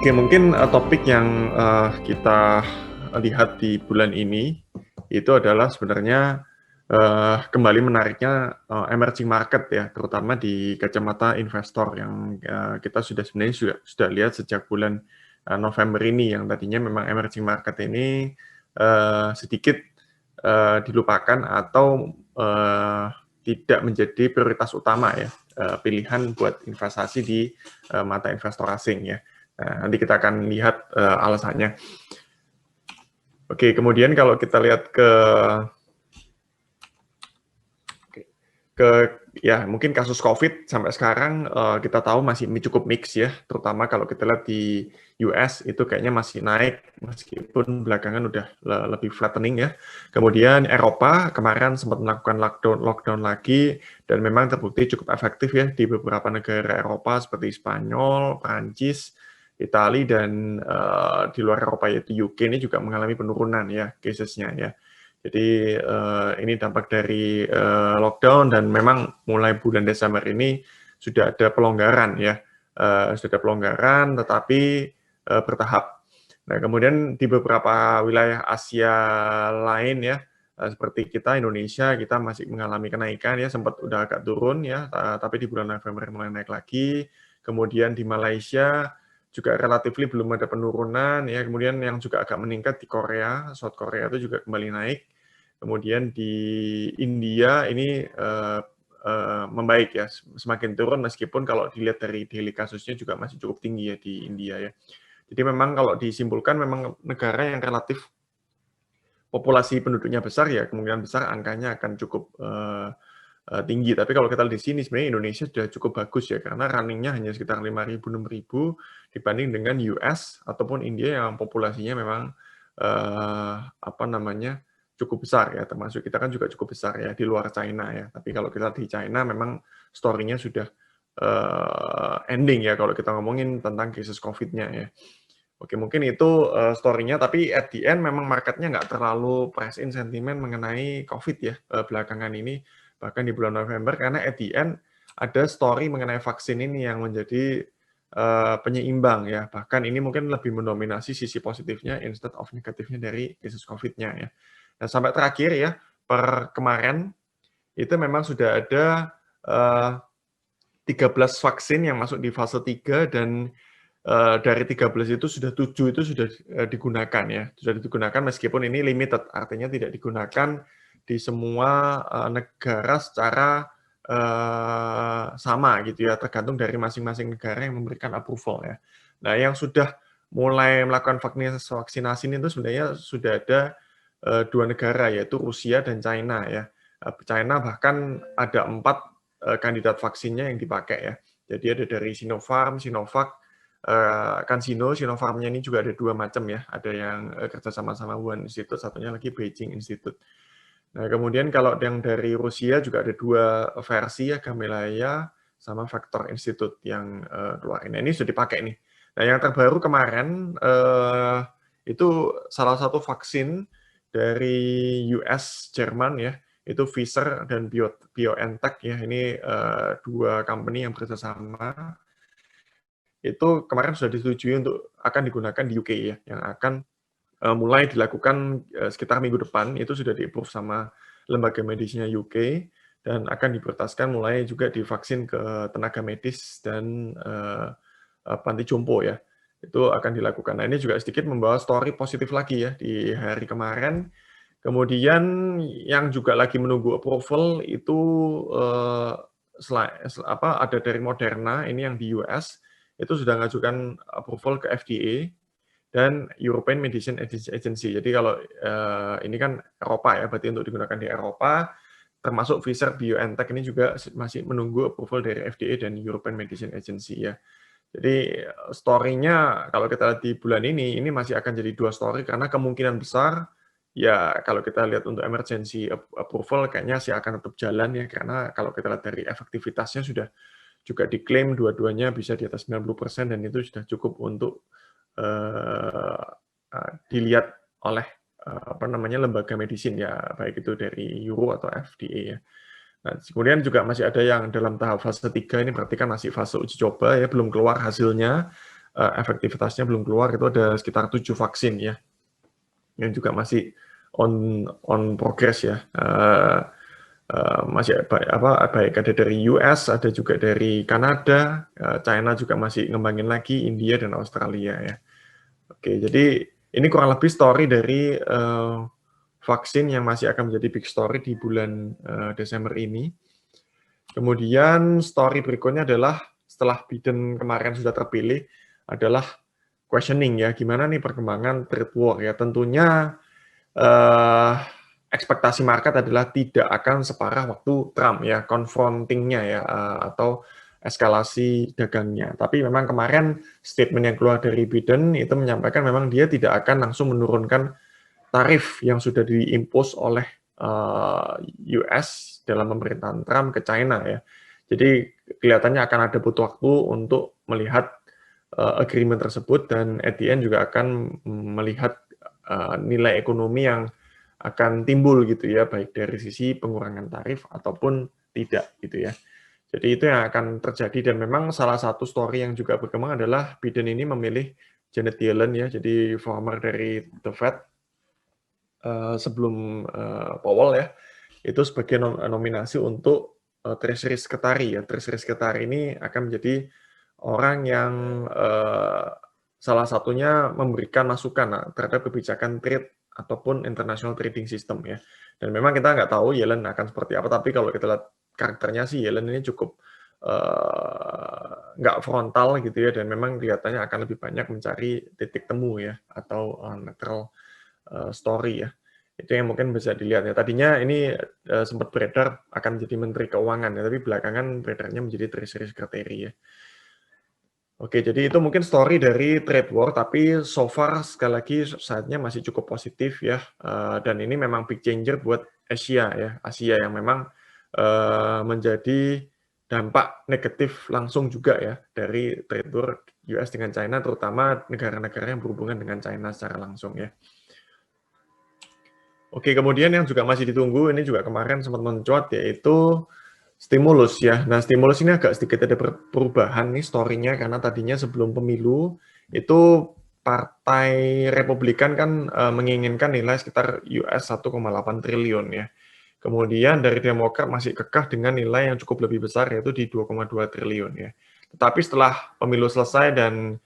Oke, mungkin topik yang kita lihat di bulan ini itu adalah sebenarnya kembali menariknya emerging market ya, terutama di kacamata investor yang kita sebenarnya sudah lihat sejak bulan November ini, yang tadinya memang emerging market ini sedikit dilupakan atau tidak menjadi prioritas utama ya, pilihan buat investasi di mata investor asing ya. Nah, nanti kita akan lihat alasannya. Oke, kemudian kalau kita lihat ya mungkin kasus COVID sampai sekarang kita tahu masih cukup mix ya, terutama kalau kita lihat di US itu kayaknya masih naik meskipun belakangan udah lebih flattening ya. Kemudian Eropa kemarin sempat melakukan lockdown lagi dan memang terbukti cukup efektif ya di beberapa negara Eropa seperti Spanyol, Prancis, Italia dan di luar Eropa yaitu UK ini juga mengalami penurunan ya casesnya ya. Jadi ini dampak dari lockdown dan memang mulai bulan Desember ini sudah ada pelonggaran ya, sudah ada pelonggaran tetapi bertahap. Nah kemudian di beberapa wilayah Asia lain ya, seperti kita Indonesia kita masih mengalami kenaikan ya, sempat udah agak turun ya, tapi di bulan November mulai naik lagi. Kemudian di Malaysia juga relatif belum ada penurunan ya, kemudian yang juga agak meningkat di Korea, South Korea itu juga kembali naik. Kemudian di India ini membaik ya, semakin turun meskipun kalau dilihat dari daily kasusnya juga masih cukup tinggi ya di India ya. Jadi memang kalau disimpulkan memang negara yang relatif populasi penduduknya besar ya, kemungkinan besar angkanya akan cukup tinggi. Tapi kalau kita lihat di sini sebenarnya Indonesia sudah cukup bagus ya, karena runningnya hanya sekitar 5.000, 6.000 dibanding dengan US ataupun India yang populasinya memang cukup besar ya, termasuk kita kan juga cukup besar ya di luar China ya. Tapi kalau kita di China memang story-nya sudah ending ya kalau kita ngomongin tentang kasus COVID-nya ya. Oke, mungkin itu story-nya, tapi at the end memang market-nya nggak terlalu price in sentimen mengenai COVID ya belakangan ini, bahkan di bulan November, karena at the end ada story mengenai vaksin ini yang menjadi penyeimbang ya, bahkan ini mungkin lebih mendominasi sisi positifnya instead of negatifnya dari kasus COVID-nya ya. Nah, sampai terakhir ya, per kemarin itu memang sudah ada 13 vaksin yang masuk di fase 3 dan dari 13 itu sudah 7 itu sudah digunakan ya, sudah digunakan meskipun ini limited, artinya tidak digunakan di semua negara secara sama gitu ya, tergantung dari masing-masing negara yang memberikan approval ya. Nah, yang sudah mulai melakukan vaksinasi itu sebenarnya sudah ada 2 negara yaitu Rusia dan China ya. China bahkan ada 4 kandidat vaksinnya yang dipakai ya. Jadi ada dari Sinopharm, Sinovac, CanSino, Sinopharm-nya ini juga ada 2 macam ya. Ada yang kerja sama-sama Wuhan Institute, satunya lagi Beijing Institute. Nah, kemudian kalau yang dari Rusia juga ada 2 versi ya, Gamaleya sama Vector Institute yang keluarin. Nah, ini sudah dipakai nih. Nah, yang terbaru kemarin itu salah satu vaksin dari US, Jerman ya, itu Pfizer dan BioNTech ya. Ini 2 company yang bekerjasama. Itu kemarin sudah disetujui untuk akan digunakan di UK ya, yang akan mulai dilakukan sekitar minggu depan, itu sudah di-approve sama lembaga medisnya UK, dan akan diprioritaskan mulai juga divaksin ke tenaga medis dan panti jompo ya. Itu akan dilakukan. Nah, ini juga sedikit membawa story positif lagi ya di hari kemarin. Kemudian yang juga lagi menunggu approval itu ada dari Moderna, ini yang di US, itu sudah mengajukan approval ke FDA dan European Medicines Agency. Jadi kalau ini kan Eropa ya, berarti untuk digunakan di Eropa, termasuk Pfizer BioNTech ini juga masih menunggu approval dari FDA dan European Medicines Agency ya. Jadi story-nya kalau kita lihat di bulan ini masih akan jadi 2 story karena kemungkinan besar ya kalau kita lihat untuk emergency approval kayaknya sih akan tetap jalan ya, karena kalau kita lihat dari efektivitasnya sudah juga diklaim dua-duanya bisa di atas 90% dan itu sudah cukup untuk dilihat oleh lembaga medisin ya, baik itu dari Euro atau FDA ya. Nah, kemudian juga masih ada yang dalam tahap fase 3, ini berarti kan masih fase uji coba ya, belum keluar hasilnya. efektivitasnya belum keluar, itu ada sekitar 7 vaksin ya, yang juga masih on progress ya. Masih baik ada dari US, ada juga dari Kanada, China juga masih ngembangin lagi, India dan Australia ya. Oke, jadi ini kurang lebih story dari vaksin yang masih akan menjadi big story di bulan Desember ini. Kemudian story berikutnya adalah setelah Biden kemarin sudah terpilih adalah questioning ya, gimana nih perkembangan trade war ya. Tentunya ekspektasi market adalah tidak akan separah waktu Trump ya, confronting-nya ya, atau eskalasi dagangnya. Tapi memang kemarin statement yang keluar dari Biden itu menyampaikan memang dia tidak akan langsung menurunkan tarif yang sudah diimpos oleh US dalam pemerintahan Trump ke China ya. Jadi kelihatannya akan ada butuh waktu untuk melihat agreement tersebut dan at the end juga akan melihat nilai ekonomi yang akan timbul gitu ya, baik dari sisi pengurangan tarif ataupun tidak gitu ya. Jadi itu yang akan terjadi dan memang salah satu story yang juga berkembang adalah Biden ini memilih Janet Yellen ya, jadi former dari The Fed sebelum Powell ya, itu sebagai nominasi untuk Treasury Secretary ya. Treasury Secretary ini akan menjadi orang yang salah satunya memberikan masukan terhadap kebijakan trade ataupun international trading system ya. Dan memang kita nggak tahu Yellen akan seperti apa, tapi kalau kita lihat karakternya sih Yellen ini cukup nggak frontal gitu ya, dan memang kelihatannya akan lebih banyak mencari titik temu ya, atau neutral story ya. Itu yang mungkin bisa dilihat ya. Tadinya ini sempat beredar akan jadi Menteri Keuangan ya, tapi belakangan beredarnya menjadi Treasury Secretary ya. Oke, jadi itu mungkin story dari trade war, tapi so far sekali lagi saatnya masih cukup positif ya, dan ini memang big changer buat Asia ya, Asia yang memang menjadi dampak negatif langsung juga ya dari trade war US dengan China, terutama negara-negara yang berhubungan dengan China secara langsung ya. Oke, kemudian yang juga masih ditunggu, ini juga kemarin sempat mencuat, yaitu stimulus ya. Nah, stimulus ini agak sedikit ada perubahan nih story-nya, karena tadinya sebelum pemilu, itu Partai Republikan kan menginginkan nilai sekitar US 1,8 triliun ya. Kemudian dari Demokrat masih kekeh dengan nilai yang cukup lebih besar, yaitu di 2,2 triliun ya. Tetapi setelah pemilu selesai dan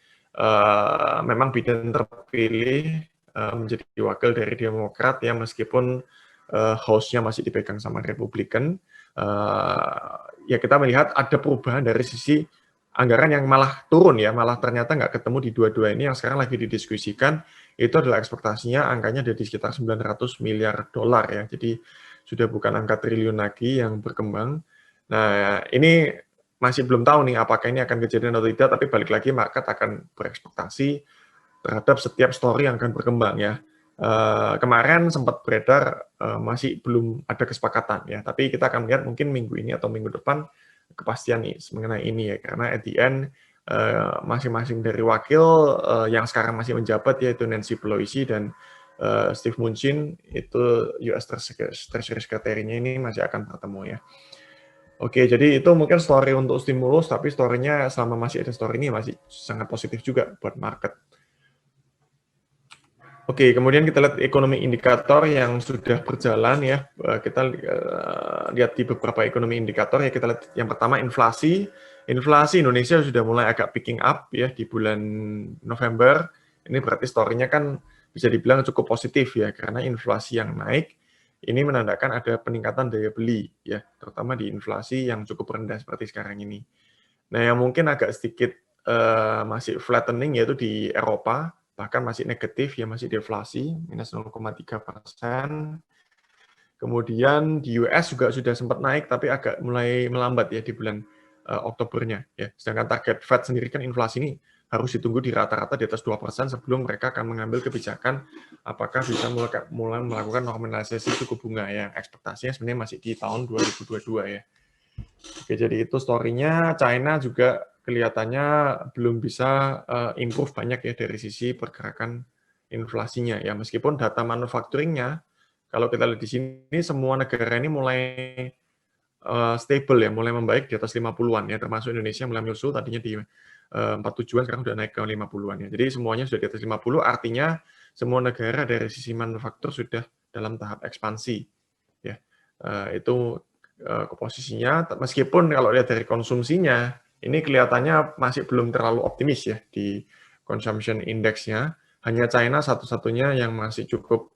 memang Biden terpilih, menjadi wakil dari Demokrat ya, meskipun host-nya masih dipegang sama Republikan, ya kita melihat ada perubahan dari sisi anggaran yang malah turun ya, malah ternyata nggak ketemu di dua-dua ini yang sekarang lagi didiskusikan, itu adalah ekspektasinya angkanya ada di sekitar 900 miliar dolar ya, jadi sudah bukan angka triliun lagi yang berkembang. Nah, ini masih belum tahu nih apakah ini akan kejadian atau tidak, tapi balik lagi market akan berekspektasi terhadap setiap story yang akan berkembang ya. Kemarin sempat beredar masih belum ada kesepakatan ya, tapi kita akan lihat mungkin minggu ini atau minggu depan kepastian nih mengenai ini ya, karena at the end masing-masing dari wakil yang sekarang masih menjabat yaitu Nancy Pelosi dan Steve Mnuchin itu US Treasury Secretary-nya ini masih akan bertemu ya. Oke, jadi itu mungkin story untuk stimulus, tapi story-nya selama masih ada story ini masih sangat positif juga buat market. Oke, kemudian kita lihat ekonomi indikator yang sudah berjalan ya. Kita lihat di beberapa ekonomi indikator ya. Kita lihat yang pertama inflasi. Inflasi Indonesia sudah mulai agak picking up ya di bulan November. Ini berarti story-nya kan bisa dibilang cukup positif ya, karena inflasi yang naik ini menandakan ada peningkatan daya beli ya, terutama di inflasi yang cukup rendah seperti sekarang ini. Nah, yang mungkin agak sedikit masih flattening yaitu di Eropa, bahkan masih negatif ya, masih deflasi minus 0,3%. Kemudian di US juga sudah sempat naik tapi agak mulai melambat ya di bulan Oktobernya ya. Sedangkan target Fed sendiri kan inflasi ini harus ditunggu di rata-rata di atas 2% sebelum mereka akan mengambil kebijakan apakah bisa mulai melakukan normalisasi suku bunga ya. Ekspektasinya sebenarnya masih di tahun 2022 ya. Oke, jadi itu story-nya. China juga kelihatannya belum bisa improve banyak ya dari sisi pergerakan inflasinya ya. Meskipun data manufacturing-nya, kalau kita lihat di sini, semua negara ini mulai stable ya, mulai membaik di atas 50-an ya, termasuk Indonesia mulai menyusul tadinya di 47-an sekarang udah naik ke 50-an ya. Jadi semuanya sudah di atas 50, artinya semua negara dari sisi manufaktur sudah dalam tahap ekspansi ya. Itu posisinya, meskipun kalau lihat dari konsumsinya ini kelihatannya masih belum terlalu optimis ya di consumption index-nya. Hanya China satu-satunya yang masih cukup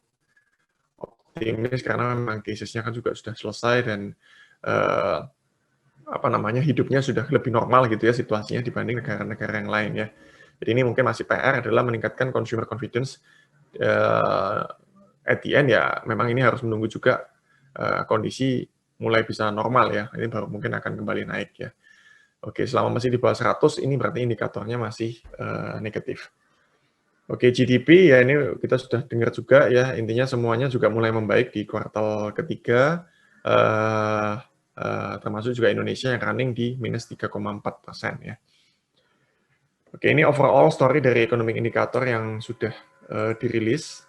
optimis karena memang cases-nya kan juga sudah selesai dan hidupnya sudah lebih normal gitu ya situasinya dibanding negara-negara yang lain ya. Jadi ini mungkin masih PR adalah meningkatkan consumer confidence. At the end ya memang ini harus menunggu juga kondisi mulai bisa normal ya. Ini baru mungkin akan kembali naik ya. Oke, selama masih di bawah 100 ini berarti indikatornya masih negatif. Oke, GDP ya ini kita sudah dengar juga ya, intinya semuanya juga mulai membaik di kuartal ketiga, termasuk juga Indonesia yang running di minus 3,4% ya. Oke, ini overall story dari economic indicator yang sudah dirilis.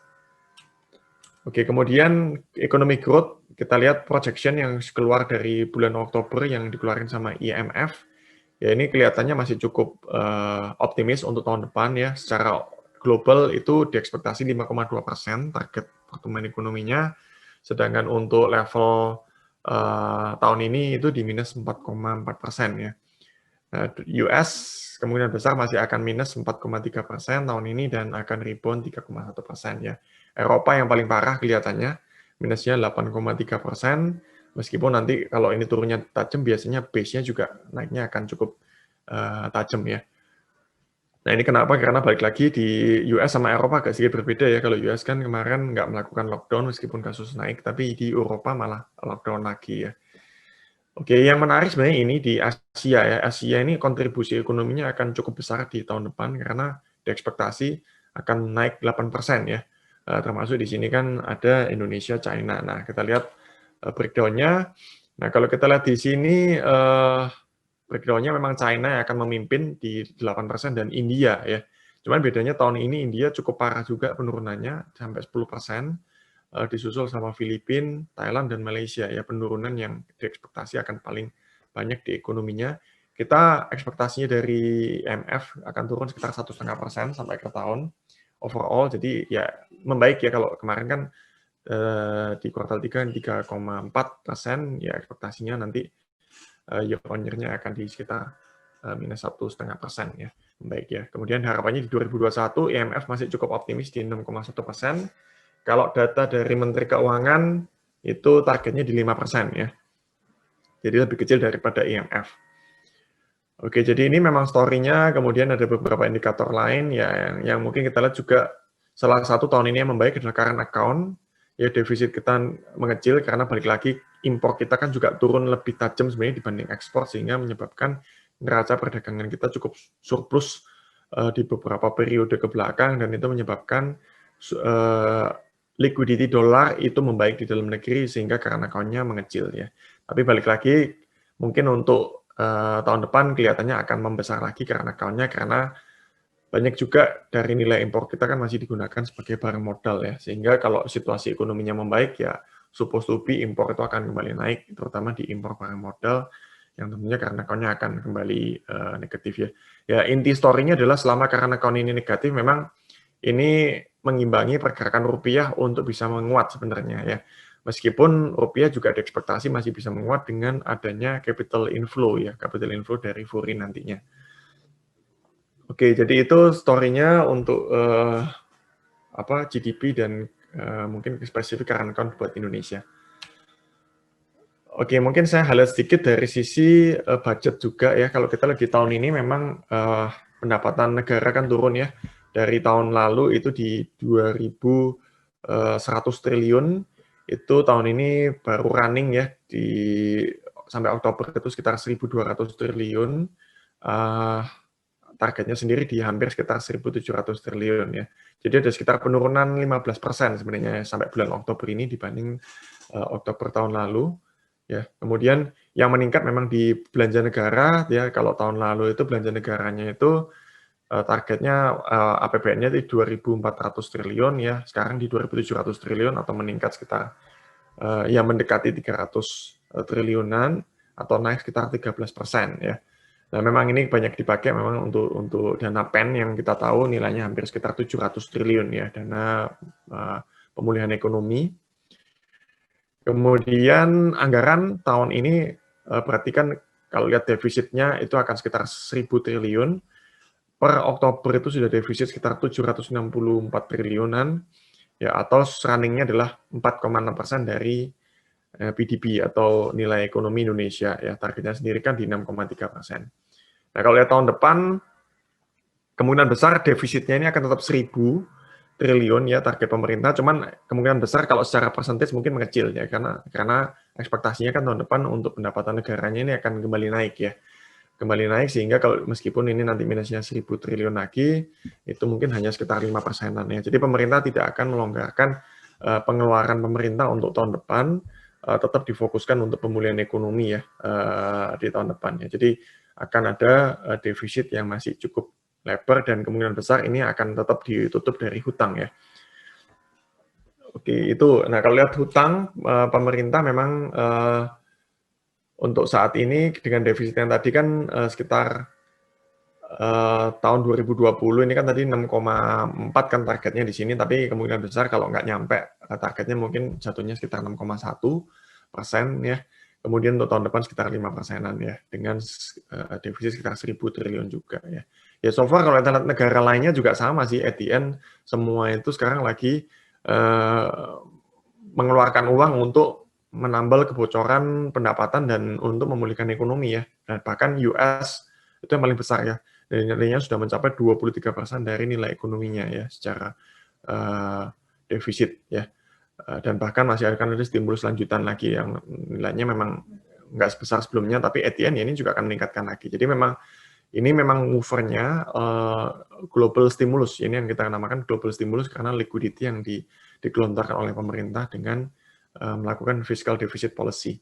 Oke, kemudian economic growth, kita lihat projection yang keluar dari bulan Oktober yang dikeluarkan sama IMF. Ya ini kelihatannya masih cukup optimis untuk tahun depan ya. Secara global itu diekspektasi 5,2% target pertumbuhan ekonominya. Sedangkan untuk level tahun ini itu di minus 4,4% ya. Nah, US kemungkinan besar masih akan minus 4,3% tahun ini dan akan rebound 3,1% ya. Eropa yang paling parah kelihatannya minusnya 8,3%. Meskipun nanti kalau ini turunnya tajam, biasanya base-nya juga naiknya akan cukup tajam ya. Nah ini kenapa? Karena balik lagi di US sama Eropa agak sedikit berbeda ya. Kalau US kan kemarin nggak melakukan lockdown meskipun kasus naik, tapi di Eropa malah lockdown lagi ya. Oke, yang menarik sebenarnya ini di Asia ya. Asia ini kontribusi ekonominya akan cukup besar di tahun depan karena diekspektasi akan naik 8% ya. Termasuk di sini kan ada Indonesia, China. Nah, kita lihat breakdown-nya. Nah, kalau kita lihat di sini breakdown-nya memang China yang akan memimpin di 8% dan India ya. Cuman bedanya tahun ini India cukup parah juga penurunannya sampai 10%, disusul sama Filipina, Thailand dan Malaysia ya, penurunan yang diekspektasi akan paling banyak di ekonominya. Kita ekspektasinya dari IMF akan turun sekitar 1,5% sampai akhir tahun overall. Jadi ya membaik ya, kalau kemarin kan di kuartal 3 3,4%, ya ekspektasinya nanti year on year-nya akan di sekitar minus 1,5% ya, membaik ya. Kemudian harapannya di 2021 IMF masih cukup optimis di 6,1%. Kalau data dari Menteri Keuangan itu targetnya di 5% ya. Jadi lebih kecil daripada IMF. Oke, jadi ini memang story-nya, kemudian ada beberapa indikator lain ya yang mungkin kita lihat juga salah satu tahun ini yang membaik adalah current account. Ya defisit kita mengecil karena balik lagi impor kita kan juga turun lebih tajam sebenarnya dibanding ekspor, sehingga menyebabkan neraca perdagangan kita cukup surplus di beberapa periode ke belakang, dan itu menyebabkan liquidity dolar itu membaik di dalam negeri sehingga current account-nya mengecil ya. Tapi balik lagi mungkin untuk tahun depan kelihatannya akan membesar lagi current account-nya karena banyak juga dari nilai impor kita kan masih digunakan sebagai barang modal ya, sehingga kalau situasi ekonominya membaik ya supposed to be impor itu akan kembali naik, terutama di impor barang modal yang tentunya current account-nya akan kembali negatif ya. Ya inti story-nya adalah selama current account ini negatif, memang ini mengimbangi pergerakan rupiah untuk bisa menguat sebenarnya ya. Meskipun rupiah juga ada ekspektasi masih bisa menguat dengan adanya capital inflow ya, capital inflow dari foreign nantinya. Oke, jadi itu story-nya untuk GDP dan mungkin spesifik current account buat Indonesia. Oke, mungkin saya highlight sedikit dari sisi budget juga ya. Kalau kita lihat di tahun ini memang pendapatan negara kan turun ya. Dari tahun lalu itu di 2.100 triliun, itu tahun ini baru running ya, sampai Oktober itu sekitar 1.200 triliun. Targetnya sendiri di hampir sekitar 1.700 triliun ya. Jadi ada sekitar penurunan 15% sebenarnya sampai bulan Oktober ini dibanding Oktober tahun lalu. Ya, kemudian yang meningkat memang di belanja negara ya. Kalau tahun lalu itu belanja negaranya itu targetnya APBN-nya di 2.400 triliun ya, sekarang di 2.700 triliun atau meningkat sekitar mendekati 300 triliunan atau naik sekitar 13% ya. Nah, memang ini banyak dipakai memang untuk dana pen yang kita tahu nilainya hampir sekitar 700 triliun ya, dana pemulihan ekonomi. Kemudian anggaran tahun ini berarti kan kalau lihat defisitnya itu akan sekitar 1.000 triliun. Per Oktober itu sudah defisit sekitar 764 triliunan, ya atau runningnya adalah 4,6% dari PDB atau nilai ekonomi Indonesia. Ya targetnya sendiri kan di 6,3%. Nah kalau lihat tahun depan, kemungkinan besar defisitnya ini akan tetap 1.000 triliun ya target pemerintah, cuman kemungkinan besar kalau secara persentis mungkin mengecil ya karena ekspektasinya kan tahun depan untuk pendapatan negaranya ini akan kembali naik ya. Kembali naik sehingga kalau meskipun ini nanti minusnya 1.000 triliun lagi, itu mungkin hanya sekitar 5%-an ya. Jadi pemerintah tidak akan melonggarkan pengeluaran pemerintah untuk tahun depan, tetap difokuskan untuk pemulihan ekonomi ya di tahun depan ya. Jadi akan ada defisit yang masih cukup lebar dan kemungkinan besar ini akan tetap ditutup dari hutang ya. Oke, itu. Nah, kalau lihat hutang pemerintah memang untuk saat ini dengan defisit yang tadi kan sekitar tahun 2020 ini kan tadi 6,4 kan targetnya di sini, tapi kemungkinan besar kalau nggak nyampe targetnya mungkin jatuhnya sekitar 6,1% ya. Kemudian untuk tahun depan sekitar 5%-an ya, dengan defisit sekitar 1.000 triliun juga ya. Ya so far kalau kita lihat negara lainnya juga sama sih, at the end semua itu sekarang lagi mengeluarkan uang untuk menambal kebocoran pendapatan dan untuk memulihkan ekonomi ya. Dan bahkan US itu yang paling besar ya. Dan nilainya sudah mencapai 23% dari nilai ekonominya ya secara defisit ya. Dan bahkan masih akan ada stimulus lanjutan lagi yang nilainya memang nggak sebesar sebelumnya, tapi at the end ya ini juga akan meningkatkan lagi. Jadi memang ini memang movernya global stimulus. Ini yang kita namakan global stimulus karena liquidity yang digelontorkan oleh pemerintah dengan melakukan fiscal deficit policy.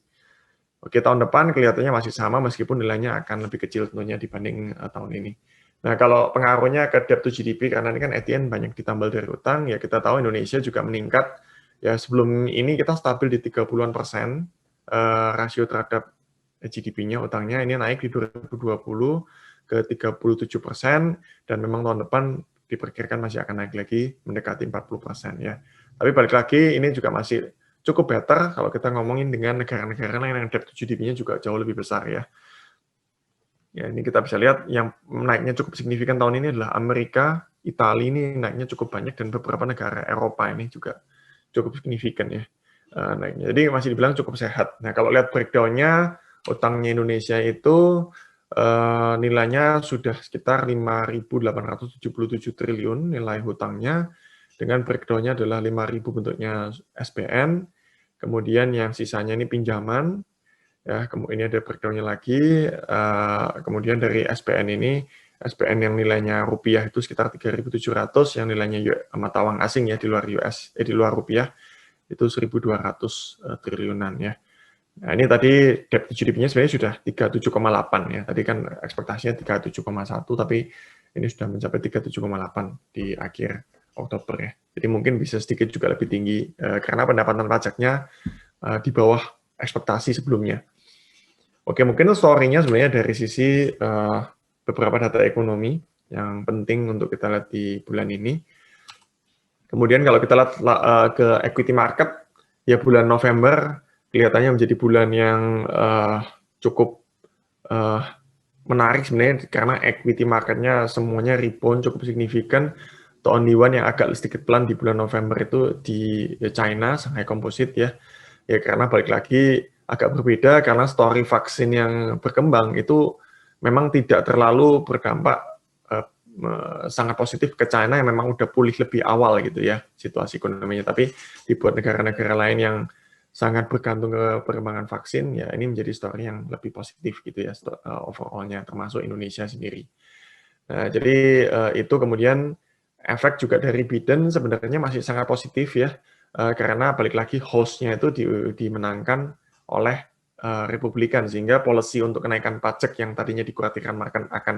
Oke, tahun depan kelihatannya masih sama meskipun nilainya akan lebih kecil tentunya dibanding tahun ini. Nah, kalau pengaruhnya ke debt to GDP, karena ini kan at the end banyak ditambal dari utang, ya kita tahu Indonesia juga meningkat. Ya, sebelum ini kita stabil di 30-an% rasio terhadap GDP-nya, utangnya ini naik di 2020 ke 37%, dan memang tahun depan diperkirakan masih akan naik lagi mendekati 40% ya. Tapi balik lagi, ini juga masih cukup better kalau kita ngomongin dengan negara-negara lain yang debt to GDP-nya juga jauh lebih besar ya. Ya, ini kita bisa lihat yang naiknya cukup signifikan tahun ini adalah Amerika, Italia ini naiknya cukup banyak, dan beberapa negara Eropa ini juga cukup signifikan ya naiknya. Jadi masih dibilang cukup sehat. Nah, kalau lihat breakdown-nya, utangnya Indonesia itu nilainya sudah sekitar 5.877 triliun nilai hutangnya, dengan breakdown-nya adalah 5.000 bentuknya SBN, kemudian yang sisanya ini pinjaman, ya, ini ada breakdown-nya lagi, kemudian dari SBN ini, SBN yang nilainya rupiah itu sekitar 3.700, yang nilainya mata uang asing ya di luar di luar rupiah itu 1.200 triliunan ya. Nah, ini tadi debt to GDP-nya sebenarnya sudah 37,8 ya. Tadi kan ekspektasinya 37,1, tapi ini sudah mencapai 37,8 di akhir Oktober ya. Jadi mungkin bisa sedikit juga lebih tinggi karena pendapatan pajaknya di bawah ekspektasi sebelumnya. Oke, mungkin story-nya sebenarnya dari sisi beberapa data ekonomi yang penting untuk kita lihat di bulan ini. Kemudian kalau kita lihat ke equity market, ya bulan November kelihatannya menjadi bulan yang cukup menarik sebenarnya karena equity marketnya semuanya rebound cukup signifikan. The only one yang agak sedikit pelan di bulan November itu di China, Shanghai Composite ya. Ya karena balik lagi agak berbeda karena story vaksin yang berkembang itu memang tidak terlalu berdampak sangat positif ke China yang memang udah pulih lebih awal gitu ya situasi ekonominya. Tapi dibuat negara-negara lain yang sangat bergantung ke perkembangan vaksin, ya ini menjadi story yang lebih positif gitu ya overall-nya, termasuk Indonesia sendiri. Nah, jadi itu kemudian efek juga dari Biden sebenarnya masih sangat positif ya, karena balik lagi host-nya itu dimenangkan oleh Republikan, sehingga policy untuk kenaikan pajak yang tadinya dikhawatirkan akan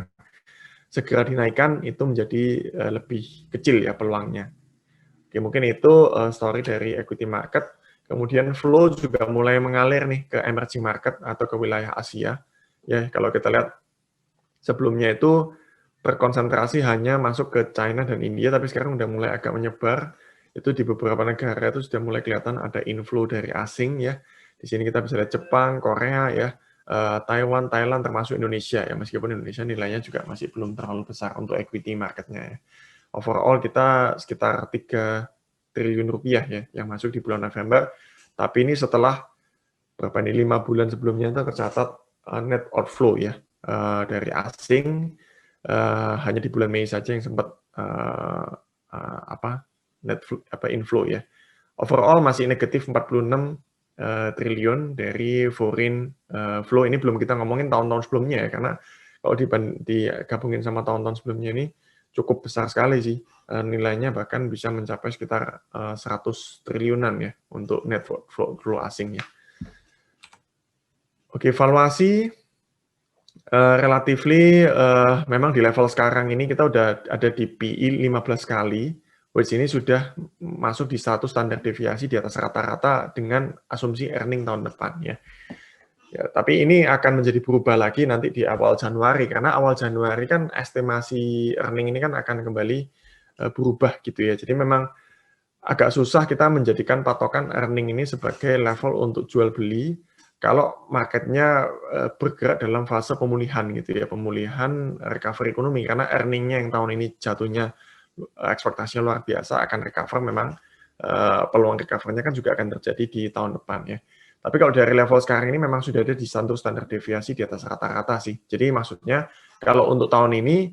segera dinaikkan itu menjadi lebih kecil ya peluangnya. Oke, mungkin itu story dari equity market. Kemudian flow juga mulai mengalir nih ke emerging market atau ke wilayah Asia. Ya, kalau kita lihat Sebelumnya itu berkonsentrasi hanya masuk ke China dan India, tapi sekarang udah mulai agak menyebar. Itu di beberapa negara itu sudah mulai kelihatan ada inflow dari asing ya. Di sini kita bisa lihat Jepang, Korea ya, Taiwan, Thailand, termasuk Indonesia ya. Meskipun Indonesia nilainya juga masih belum terlalu besar untuk equity marketnya ya. Overall kita sekitar 3 triliun rupiah ya yang masuk di bulan November. Tapi ini setelah berapa nih 5 bulan sebelumnya itu tercatat net outflow ya dari asing. Hanya di bulan Mei saja yang sempat inflow ya. Overall masih negatif 46 triliun dari foreign flow. Ini belum kita ngomongin tahun-tahun sebelumnya ya, karena kalau digabungin sama tahun-tahun sebelumnya ini cukup besar sekali sih nilainya, bahkan bisa mencapai sekitar 100 triliunan ya untuk net flow asing ya. Oke, valuasi relatively memang di level sekarang ini kita udah ada di PI 15 kali, which ini sudah masuk di status standar deviasi di atas rata-rata dengan asumsi earning tahun depan ya. Ya, tapi ini akan menjadi berubah lagi nanti di awal Januari, karena awal Januari kan estimasi earning ini kan akan kembali berubah gitu ya. Jadi memang agak susah kita menjadikan patokan earning ini sebagai level untuk jual beli kalau marketnya bergerak dalam fase pemulihan gitu ya, pemulihan recovery ekonomi, karena earningnya yang tahun ini jatuhnya ekspektasinya luar biasa akan recover, memang peluang recovernya kan juga akan terjadi di tahun depan ya. Tapi kalau dari level sekarang ini memang sudah ada di standar deviasi di atas rata-rata sih. Jadi maksudnya kalau untuk tahun ini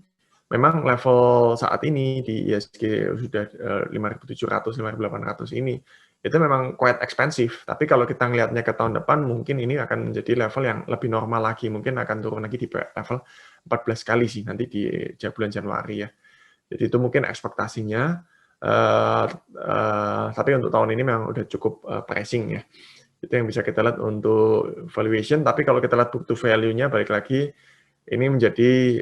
memang level saat ini di ISG sudah 5.700, 5.800 ini itu memang quite expensive. Tapi kalau kita ngelihatnya ke tahun depan, mungkin ini akan menjadi level yang lebih normal lagi. Mungkin akan turun lagi di level 14 kali sih nanti di bulan Januari ya. Jadi itu mungkin ekspektasinya. Tapi untuk tahun ini memang udah cukup pricing ya. Itu yang bisa kita lihat untuk valuation. Tapi kalau kita lihat book to value-nya, balik lagi, ini menjadi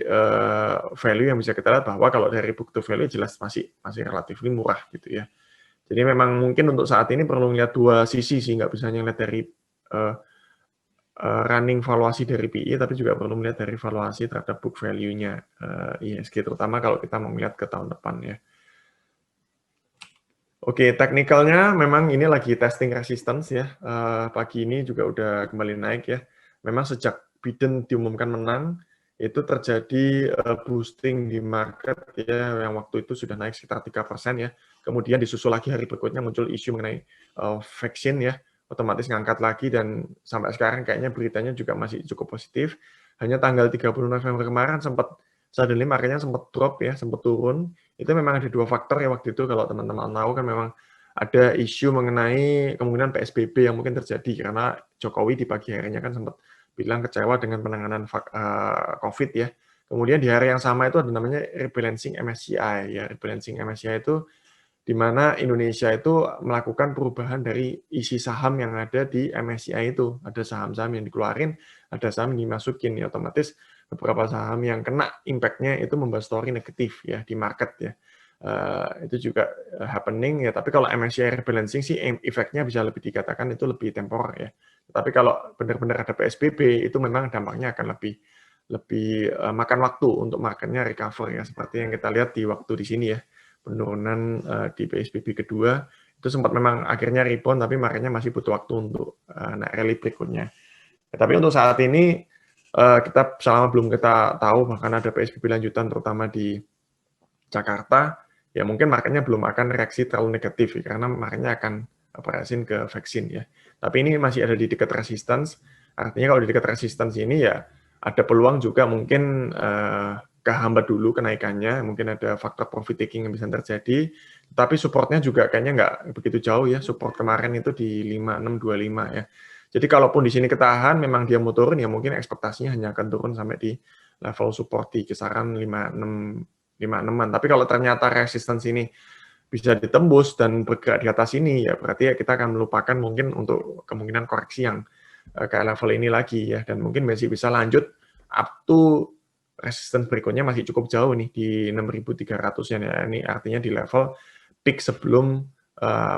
value yang bisa kita lihat bahwa kalau dari book to value jelas masih relatif murah gitu ya. Jadi memang mungkin untuk saat ini perlu melihat dua sisi sih, nggak bisa hanya lihat dari running valuasi dari PE, tapi juga perlu melihat dari valuasi terhadap book value-nya ISG, terutama kalau kita mau melihat ke tahun depan ya. Oke, teknikalnya memang ini lagi testing resistance ya. Pagi ini juga udah kembali naik ya. Memang sejak Biden diumumkan menang, itu terjadi boosting di market ya, yang waktu itu sudah naik sekitar 3% ya. Kemudian disusul lagi hari berikutnya muncul isu mengenai vaksin ya, otomatis ngangkat lagi, dan sampai sekarang kayaknya beritanya juga masih cukup positif. Hanya tanggal 30 November kemarin sempat suddenly marketnya sempat drop ya, sempat turun. Itu memang ada dua faktor ya waktu itu, kalau teman-teman tahu kan memang ada isu mengenai kemungkinan PSBB yang mungkin terjadi, karena Jokowi di pagi harinya kan sempat bilang kecewa dengan penanganan COVID ya. Kemudian di hari yang sama itu ada namanya rebalancing MSCI ya. Rebalancing MSCI itu di mana Indonesia itu melakukan perubahan dari isi saham yang ada di MSCI itu. Ada saham-saham yang dikeluarin, ada saham yang dimasukin ya, otomatis beberapa saham yang kena impact-nya itu membawa story negatif ya di market ya. Itu juga happening ya. Tapi kalau MSCI rebalancing sih efeknya bisa lebih dikatakan itu lebih temporer ya. Tapi kalau benar-benar ada PSBB itu memang dampaknya akan lebih makan waktu untuk marketnya recover ya. Seperti yang kita lihat di waktu di sini ya, penurunan di PSBB kedua itu sempat memang akhirnya rebound, tapi marketnya masih butuh waktu untuk naik rally berikutnya. Tapi untuk saat ini kita selama belum kita tahu bahkan ada PSBB lanjutan terutama di Jakarta, ya mungkin marketnya belum akan reaksi terlalu negatif ya, karena marketnya akan operasin ke vaksin ya. Tapi ini masih ada di dekat resistance, artinya kalau di dekat resistance ini ya ada peluang juga mungkin kehambat dulu kenaikannya, mungkin ada faktor profit taking yang bisa terjadi, tapi supportnya juga kayaknya nggak begitu jauh ya, support kemarin itu di 5625 ya. Jadi kalaupun di sini ketahan, memang dia mau turun, ya mungkin ekspektasinya hanya akan turun sampai di level support di kisaran 56-an. Tapi kalau ternyata resistance ini bisa ditembus dan bergerak di atas ini, ya berarti kita akan melupakan mungkin untuk kemungkinan koreksi yang kayak level ini lagi ya, dan mungkin masih bisa lanjut up to resistance berikutnya masih cukup jauh nih di 6.300 ya. Ini artinya di level peak sebelum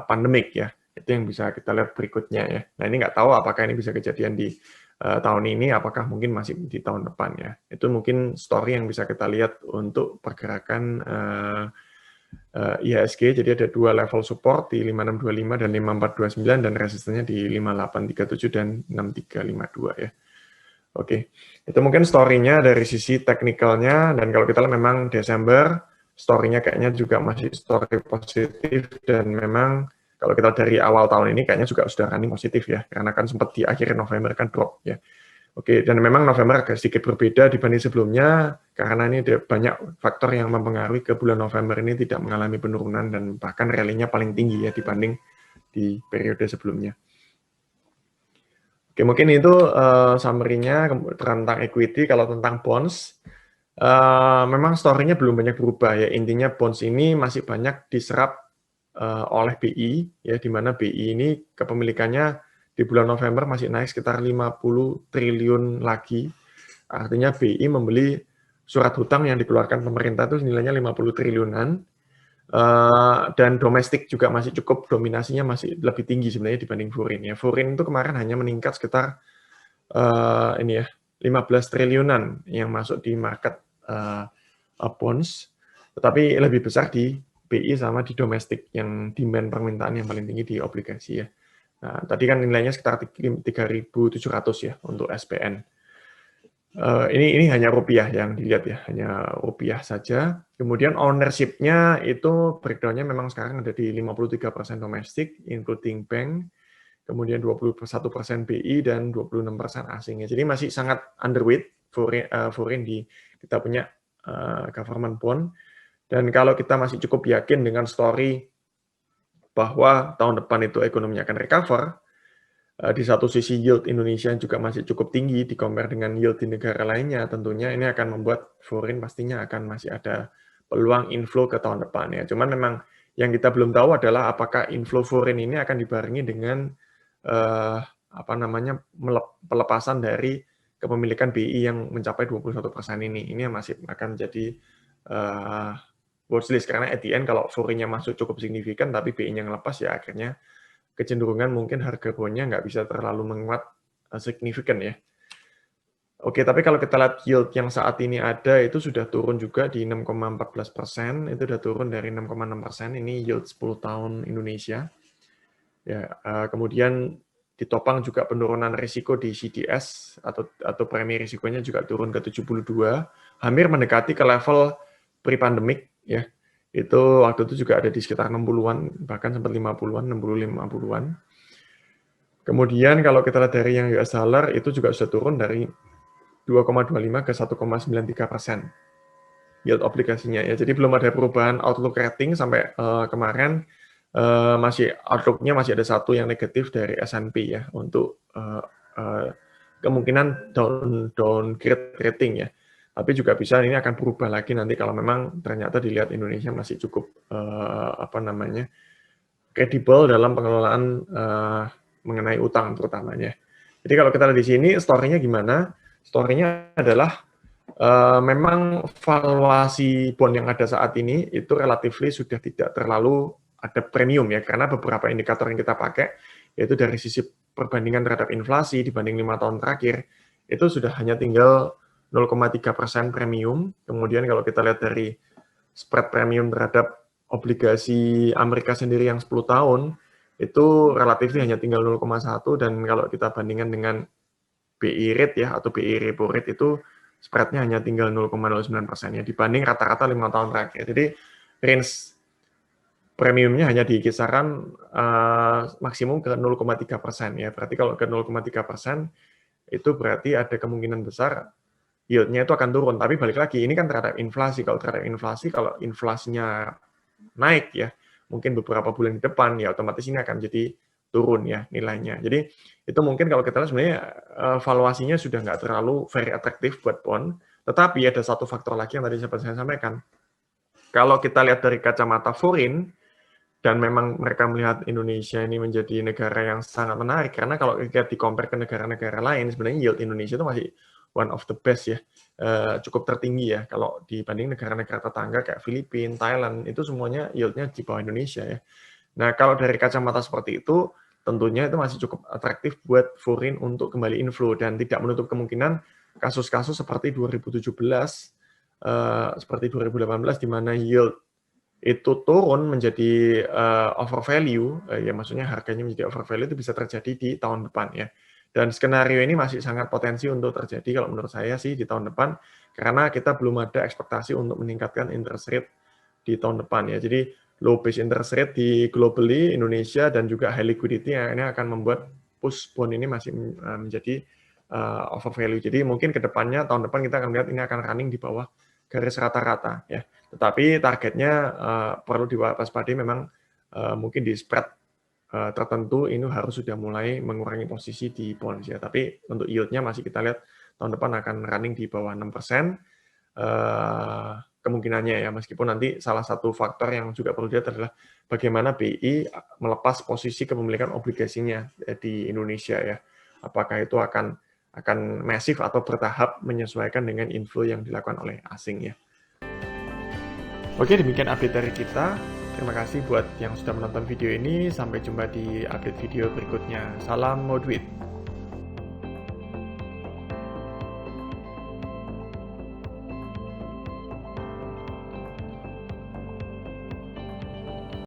pandemik ya. Itu yang bisa kita lihat berikutnya ya. Nah ini nggak tahu apakah ini bisa kejadian di tahun ini, apakah mungkin masih di tahun depan ya. Itu mungkin story yang bisa kita lihat untuk pergerakan IHSG. Jadi ada 2 level support di 5625 dan 5429 dan resistennya di 5837 dan 6352 ya. Oke, itu mungkin story-nya dari sisi teknikalnya, dan kalau kita lihat memang Desember, story-nya kayaknya juga masih story positif, dan memang kalau kita dari awal tahun ini kayaknya juga sudah running positif ya, karena kan sempat di akhir November kan drop ya. Oke, dan memang November agak sedikit berbeda dibanding sebelumnya, karena ini ada banyak faktor yang mempengaruhi ke bulan November ini tidak mengalami penurunan, dan bahkan rally-nya paling tinggi ya dibanding di periode sebelumnya. Oke, mungkin itu summary-nya tentang equity. Kalau tentang bonds, memang story-nya belum banyak berubah ya. Intinya bonds ini masih banyak diserap oleh BI, ya, di mana BI ini kepemilikannya di bulan November masih naik sekitar 50 triliun lagi. Artinya BI membeli surat hutang yang dikeluarkan pemerintah itu nilainya 50 triliunan. Dan domestik juga masih cukup, dominasinya masih lebih tinggi sebenarnya dibanding foreign ya. Foreign itu kemarin hanya meningkat sekitar ini ya 15 triliunan yang masuk di market bonds, tetapi lebih besar di BI sama di domestik yang demand permintaan yang paling tinggi di obligasi ya. Nah, tadi kan nilainya sekitar 3.700 ya untuk SPN. Ini hanya rupiah yang dilihat ya, hanya rupiah saja. Kemudian ownership-nya itu breakdown-nya memang sekarang ada di 53% domestik, including bank, kemudian 21% BI, dan 26% asing. Jadi masih sangat underweight foreign di kita punya government bond. Dan kalau kita masih cukup yakin dengan story bahwa tahun depan itu ekonominya akan recover, di satu sisi yield Indonesia juga masih cukup tinggi di compare dengan yield di negara lainnya, tentunya ini akan membuat foreign pastinya akan masih ada peluang inflow ke tahun depan ya. Cuman memang yang kita belum tahu adalah apakah inflow foreign ini akan dibarengi dengan pelepasan dari kepemilikan BI yang mencapai 21% ini. Ini yang masih akan menjadi watchlist, karena at the end kalau foreign-nya masuk cukup signifikan tapi BI-nya ngelepas ya akhirnya kecenderungan mungkin harga bondnya nggak bisa terlalu menguat signifikan ya. Oke, tapi kalau kita lihat yield yang saat ini ada itu sudah turun juga di 6,14%, itu sudah turun dari 6,6%, ini yield 10 tahun Indonesia. Ya, kemudian ditopang juga penurunan risiko di CDS atau premi risikonya juga turun ke 72, hampir mendekati ke level pre-pandemic ya. Itu waktu itu juga ada di sekitar 60-an, bahkan sempat 50-an, 60-50-an. Kemudian kalau kita lihat dari yang US dollar, itu juga sudah turun dari 2,25 ke 1,93% yield obligasinya ya. Jadi belum ada perubahan outlook rating sampai kemarin, outlook-nya masih ada satu yang negatif dari S&P ya, untuk kemungkinan downgrade rating ya. Tapi juga bisa ini akan berubah lagi nanti kalau memang ternyata dilihat Indonesia masih cukup kredibel dalam pengelolaan mengenai utang terutamanya. Jadi kalau kita lihat di sini story-nya gimana? Story-nya adalah memang valuasi bond yang ada saat ini itu relatifly sudah tidak terlalu ada premium ya, karena beberapa indikator yang kita pakai yaitu dari sisi perbandingan terhadap inflasi dibanding 5 tahun terakhir itu sudah hanya tinggal 0,3% premium. Kemudian kalau kita lihat dari spread premium terhadap obligasi Amerika sendiri yang 10 tahun itu relatif hanya tinggal 0,1, dan kalau kita bandingkan dengan BI rate ya atau BI repo rate itu spreadnya hanya tinggal 0,09% ya dibanding rata-rata 5 tahun terakhir. Jadi range premiumnya hanya di kisaran maksimum ke 0,3% ya. Berarti kalau ke 0,3% itu berarti ada kemungkinan besar yield-nya itu akan turun. Tapi balik lagi, ini kan terhadap inflasi. Kalau terhadap inflasi, kalau inflasinya naik ya, mungkin beberapa bulan di depan, ya otomatis ini akan jadi turun ya nilainya. Jadi itu mungkin kalau kita lihat sebenarnya valuasinya sudah nggak terlalu very atraktif buat bond. Tetapi ada satu faktor lagi yang tadi sempat saya sampaikan. Kalau kita lihat dari kacamata foreign, dan memang mereka melihat Indonesia ini menjadi negara yang sangat menarik, karena kalau kita di-compare ke negara-negara lain, sebenarnya yield Indonesia itu masih one of the best ya, cukup tertinggi ya, kalau dibanding negara-negara tetangga kayak Filipina, Thailand, itu semuanya yield-nya di bawah Indonesia ya. Nah, kalau dari kacamata seperti itu, tentunya itu masih cukup atraktif buat foreign untuk kembali inflow dan tidak menutup kemungkinan kasus-kasus seperti 2017, seperti 2018 di mana yield itu turun menjadi over value, ya maksudnya harganya menjadi over value itu bisa terjadi di tahun depan ya. Dan skenario ini masih sangat potensi untuk terjadi kalau menurut saya sih di tahun depan, karena kita belum ada ekspektasi untuk meningkatkan interest rate di tahun depan ya. Jadi low base interest rate di globally, Indonesia, dan juga high liquidity yang ini akan membuat push bond ini masih menjadi over value. Jadi mungkin ke depannya, tahun depan kita akan lihat ini akan running di bawah garis rata-rata ya. Tetapi targetnya perlu diwaspadai memang mungkin di spread tertentu ini harus sudah mulai mengurangi posisi di bonds ya. Tapi untuk yield-nya masih kita lihat tahun depan akan running di bawah 6%. Kemungkinannya ya, meskipun nanti salah satu faktor yang juga perlu dilihat adalah bagaimana BI melepas posisi kepemilikan obligasinya di Indonesia ya. Apakah itu akan masif atau bertahap menyesuaikan dengan inflow yang dilakukan oleh asing ya. Oke, demikian update dari kita. Terima kasih buat yang sudah menonton video ini. Sampai jumpa di update video berikutnya. Salam Mo Duit.